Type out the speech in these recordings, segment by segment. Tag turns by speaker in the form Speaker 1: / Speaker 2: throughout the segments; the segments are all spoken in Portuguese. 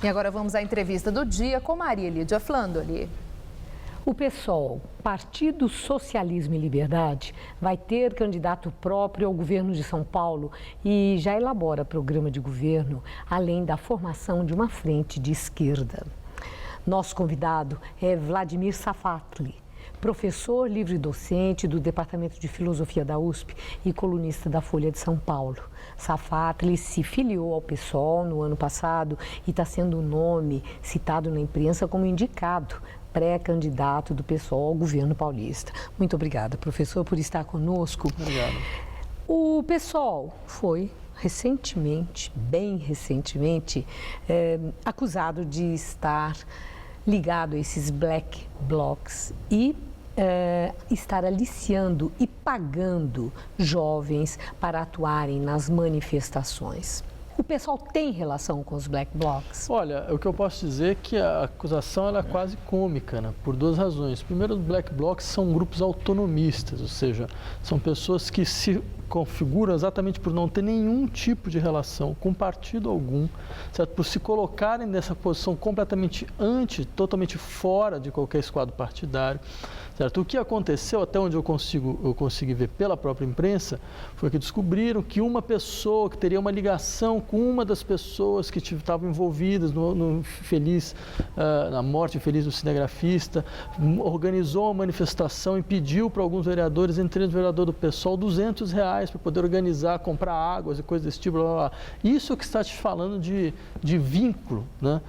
Speaker 1: E agora vamos à entrevista do dia com Maria Lídia Flandoli.
Speaker 2: O PSOL, Partido Socialismo e Liberdade, vai ter candidato próprio ao governo de São Paulo e já elabora programa de governo, além da formação de uma frente de esquerda. Nosso convidado é Vladimir Safatli, professor livre-docente do Departamento de Filosofia da USP e colunista da Folha de São Paulo. Safatli se filiou ao PSOL no ano passado e está sendo o nome citado na imprensa como indicado pré-candidato do PSOL ao governo paulista. Muito obrigada, professor, por estar conosco.
Speaker 3: Obrigado.
Speaker 2: O PSOL foi recentemente, bem recentemente, acusado de estar ligado a esses black blocs e estar aliciando e pagando jovens para atuarem nas manifestações. O pessoal tem relação com os black blocs?
Speaker 3: Olha, o que eu posso dizer é que a acusação ela é quase cômica, né? Por duas razões. Primeiro, os black blocs são grupos autonomistas, ou seja, são pessoas que se configuram exatamente por não ter nenhum tipo de relação com partido algum, certo? Por se colocarem nessa posição completamente totalmente fora de qualquer esquadro partidário. Certo? O que aconteceu, até onde eu consegui ver pela própria imprensa, foi que descobriram que uma pessoa que teria uma ligação com uma das pessoas que estavam envolvidas na morte infeliz do cinegrafista, organizou uma manifestação e pediu para alguns vereadores, entre eles o vereador do PSOL, R$200 para poder organizar, comprar águas e coisas desse tipo. Blá, blá, blá. Isso que está te falando de vínculo, né,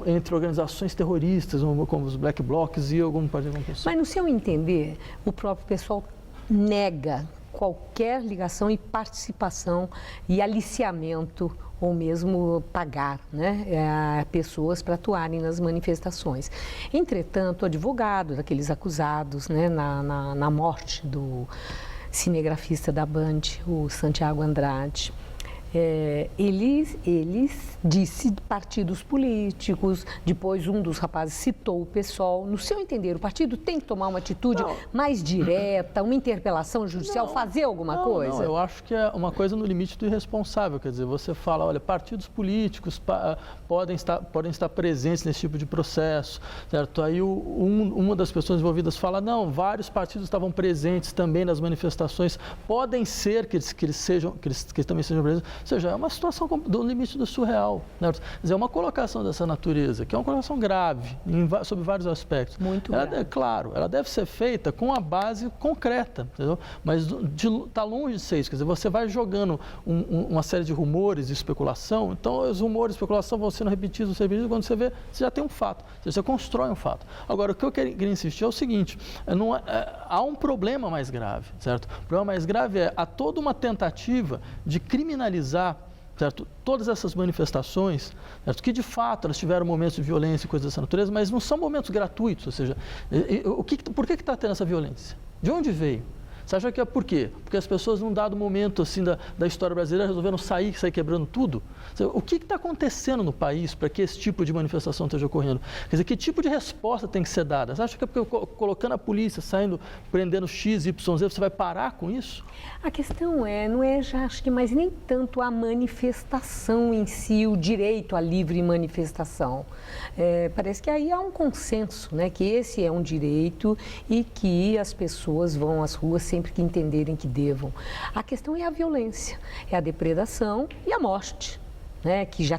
Speaker 3: entre organizações terroristas, como os black blocs e algum partido.
Speaker 2: Mas no seu entender, o próprio pessoal nega qualquer ligação e participação e aliciamento ou mesmo pagar, né, pessoas para atuarem nas manifestações. Entretanto, o advogado daqueles acusados, né, na morte do cinegrafista da Band, o Santiago Andrade, eles disse partidos políticos, depois um dos rapazes citou o PSOL. No seu entender, o partido tem que tomar uma atitude mais direta, uma interpelação judicial, fazer alguma coisa?
Speaker 3: Não, eu acho que é uma coisa no limite do irresponsável, quer dizer, você fala, olha, partidos políticos podem estar presentes nesse tipo de processo, certo? Aí uma das pessoas envolvidas fala, não, vários partidos estavam presentes também nas manifestações, podem ser que eles também sejam presentes. Ou seja, é uma situação do limite do surreal. Né? Quer dizer, é uma colocação dessa natureza, que é uma colocação grave, sob vários aspectos.
Speaker 2: Muito grave.
Speaker 3: Claro, ela deve ser feita com a base concreta, entendeu? Mas está longe de ser isso. Quer dizer, você vai jogando uma série de rumores e especulação, então os rumores e especulação vão sendo repetidos, quando você vê, você já tem um fato, você constrói um fato. Agora, o que eu queria insistir é o seguinte, há um problema mais grave, certo? O problema mais grave há toda uma tentativa de criminalizar, certo, todas essas manifestações, certo, que de fato elas tiveram momentos de violência e coisas dessa natureza, mas não são momentos gratuitos, ou seja, por que está tendo essa violência? De onde veio? Você acha que é por quê? Porque as pessoas, num dado momento assim, da história brasileira, resolveram sair quebrando tudo? O que está acontecendo no país para que esse tipo de manifestação esteja ocorrendo? Quer dizer, que tipo de resposta tem que ser dada? Você acha que é porque colocando a polícia, prendendo X, Y, Z, você vai parar com isso?
Speaker 2: A questão não é já, acho que mais nem tanto a manifestação em si, o direito à livre manifestação. Parece que aí há um consenso, né, que esse é um direito e que as pessoas vão às ruas sempre que entenderem que devam. A questão é a violência, é a depredação e a morte, né, que já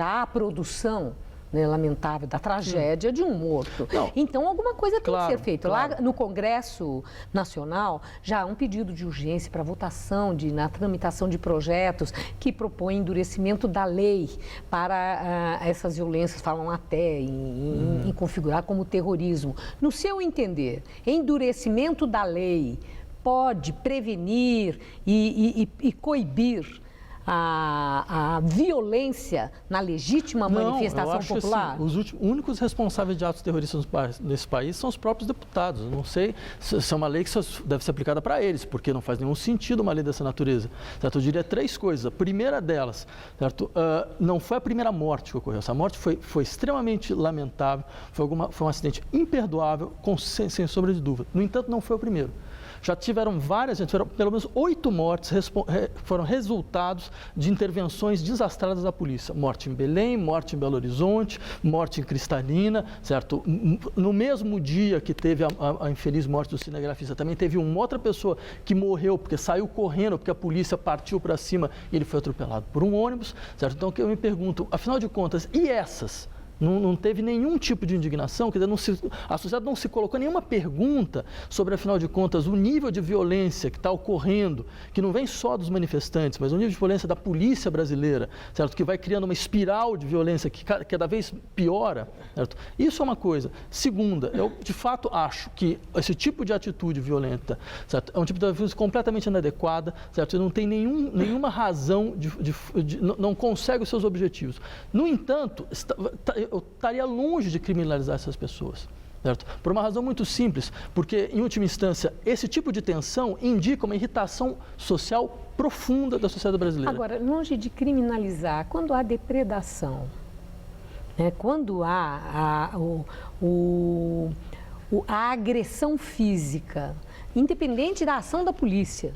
Speaker 2: há a produção, né, lamentável, da tragédia de um morto. Não. Então, alguma coisa tem que ser feita. Claro. Lá no Congresso Nacional, já há um pedido de urgência para votação, na tramitação de projetos que propõem endurecimento da lei para essas violências, falam até em configurar como terrorismo. No seu entender, endurecimento da lei pode prevenir e coibir a violência na legítima manifestação popular?
Speaker 3: Assim, os únicos responsáveis de atos terroristas nesse país são os próprios deputados. Eu não sei se é uma lei que deve ser aplicada para eles, porque não faz nenhum sentido uma lei dessa natureza. Certo? Eu diria três coisas. A primeira delas, certo? Não foi a primeira morte que ocorreu. Essa morte foi extremamente lamentável, foi um acidente imperdoável, sem sombra de dúvida. No entanto, não foi o primeiro. Já tiveram pelo menos 8 mortes foram resultados de intervenções desastradas da polícia. Morte em Belém, morte em Belo Horizonte, morte em Cristalina, certo? No mesmo dia que teve a infeliz morte do cinegrafista, também teve uma outra pessoa que morreu porque saiu correndo, porque a polícia partiu para cima e ele foi atropelado por um ônibus, certo? Então, eu me pergunto, afinal de contas, e essas? Não teve nenhum tipo de indignação, quer dizer, a sociedade não se colocou nenhuma pergunta sobre, afinal de contas, o nível de violência que está ocorrendo, que não vem só dos manifestantes, mas o nível de violência da polícia brasileira, certo? Que vai criando uma espiral de violência que cada vez piora, certo? Isso é uma coisa. Segunda, eu de fato acho que esse tipo de atitude violenta, certo? É um tipo de atitude completamente inadequada, certo? E não tem nenhuma razão, não consegue os seus objetivos. No entanto, eu estaria longe de criminalizar essas pessoas, certo? Por uma razão muito simples, porque, em última instância, esse tipo de tensão indica uma irritação social profunda da sociedade brasileira.
Speaker 2: Agora, longe de criminalizar, quando há depredação, né? Quando há a agressão física, independente da ação da polícia,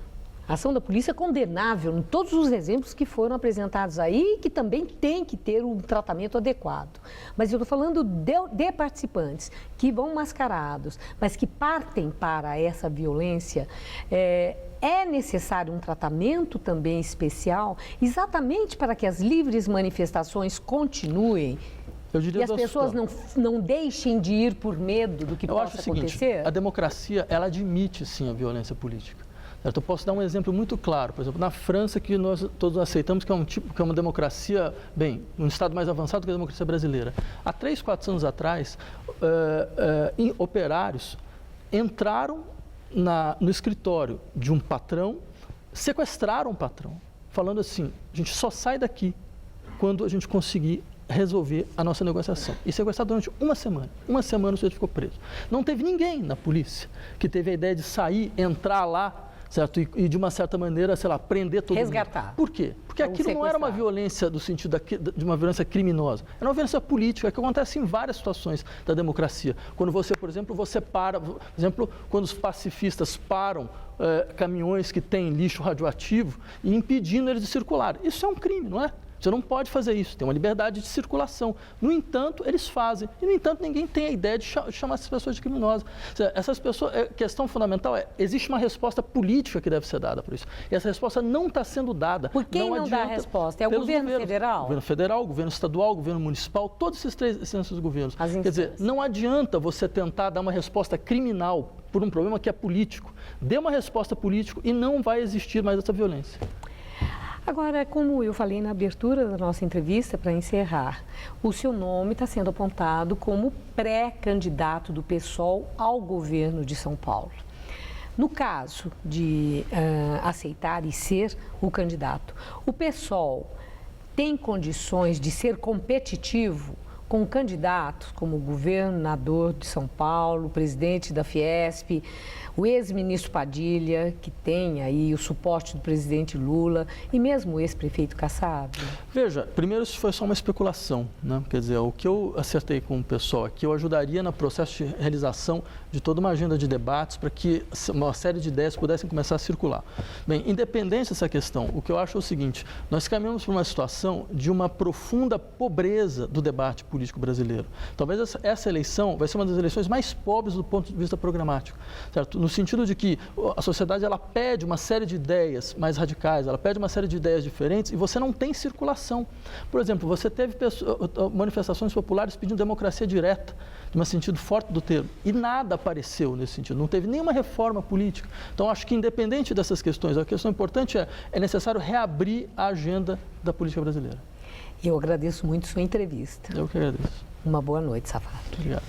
Speaker 2: a ação da polícia é condenável em todos os exemplos que foram apresentados aí, que também tem que ter um tratamento adequado. Mas eu estou falando de participantes que vão mascarados, mas que partem para essa violência. É necessário um tratamento também especial, exatamente para que as livres manifestações continuem. E as pessoas não deixem de ir por medo do que possa acontecer?
Speaker 3: A democracia, ela admite, sim, a violência política. Eu posso dar um exemplo muito claro, por exemplo, na França, que nós todos aceitamos que é uma democracia, um estado mais avançado que a democracia brasileira. Há 3, 4 anos atrás, operários entraram no escritório de um patrão, sequestraram o patrão, falando assim, a gente só sai daqui quando a gente conseguir resolver a nossa negociação. E sequestrado durante uma semana. Uma semana o sujeito ficou preso. Não teve ninguém na polícia que teve a ideia de sair, entrar lá, certo? E de uma certa maneira, sei lá, prender todo
Speaker 2: resgatar.
Speaker 3: Mundo. Por quê? Porque aquilo não era uma violência do sentido de uma violência criminosa. Era uma violência política que acontece em várias situações da democracia. Quando você, por exemplo, por exemplo, quando os pacifistas param caminhões que têm lixo radioativo e impedindo eles de circular. Isso é um crime, não é? Você não pode fazer isso, tem uma liberdade de circulação. No entanto, eles fazem. E, no entanto, ninguém tem a ideia de chamar essas pessoas de criminosas. Essas pessoas, a questão fundamental existe uma resposta política que deve ser dada por isso. E essa resposta não está sendo dada.
Speaker 2: Por quem não dá a resposta? É o governo federal?
Speaker 3: O governo federal, o governo estadual, o governo municipal, todos esses governos. Quer dizer, não adianta você tentar dar uma resposta criminal por um problema que é político. Dê uma resposta política e não vai existir mais essa violência.
Speaker 2: Agora, como eu falei na abertura da nossa entrevista, para encerrar, o seu nome está sendo apontado como pré-candidato do PSOL ao governo de São Paulo. No caso de aceitar e ser o candidato, o PSOL tem condições de ser competitivo com candidatos como o governador de São Paulo, o presidente da Fiesp, o ex-ministro Padilha, que tem aí o suporte do presidente Lula, e mesmo o ex-prefeito Kassab?
Speaker 3: Veja, primeiro isso foi só uma especulação, né? Quer dizer, o que eu acertei com o pessoal é que eu ajudaria no processo de realização de toda uma agenda de debates para que uma série de ideias pudessem começar a circular. Bem, independente dessa questão, o que eu acho é o seguinte, nós caminhamos por uma situação de uma profunda pobreza do debate político brasileiro. Talvez essa eleição vai ser uma das eleições mais pobres do ponto de vista programático, certo? No sentido de que a sociedade ela pede uma série de ideias mais radicais, ela pede uma série de ideias diferentes e você não tem circulação. Por exemplo, você teve manifestações populares pedindo democracia direta, no sentido forte do termo, e nada apareceu nesse sentido, não teve nenhuma reforma política. Então, acho que independente dessas questões, a questão importante é necessário reabrir a agenda da política brasileira.
Speaker 2: Eu agradeço muito sua entrevista.
Speaker 3: Eu que agradeço.
Speaker 2: Uma boa noite, Safato.
Speaker 3: Obrigado.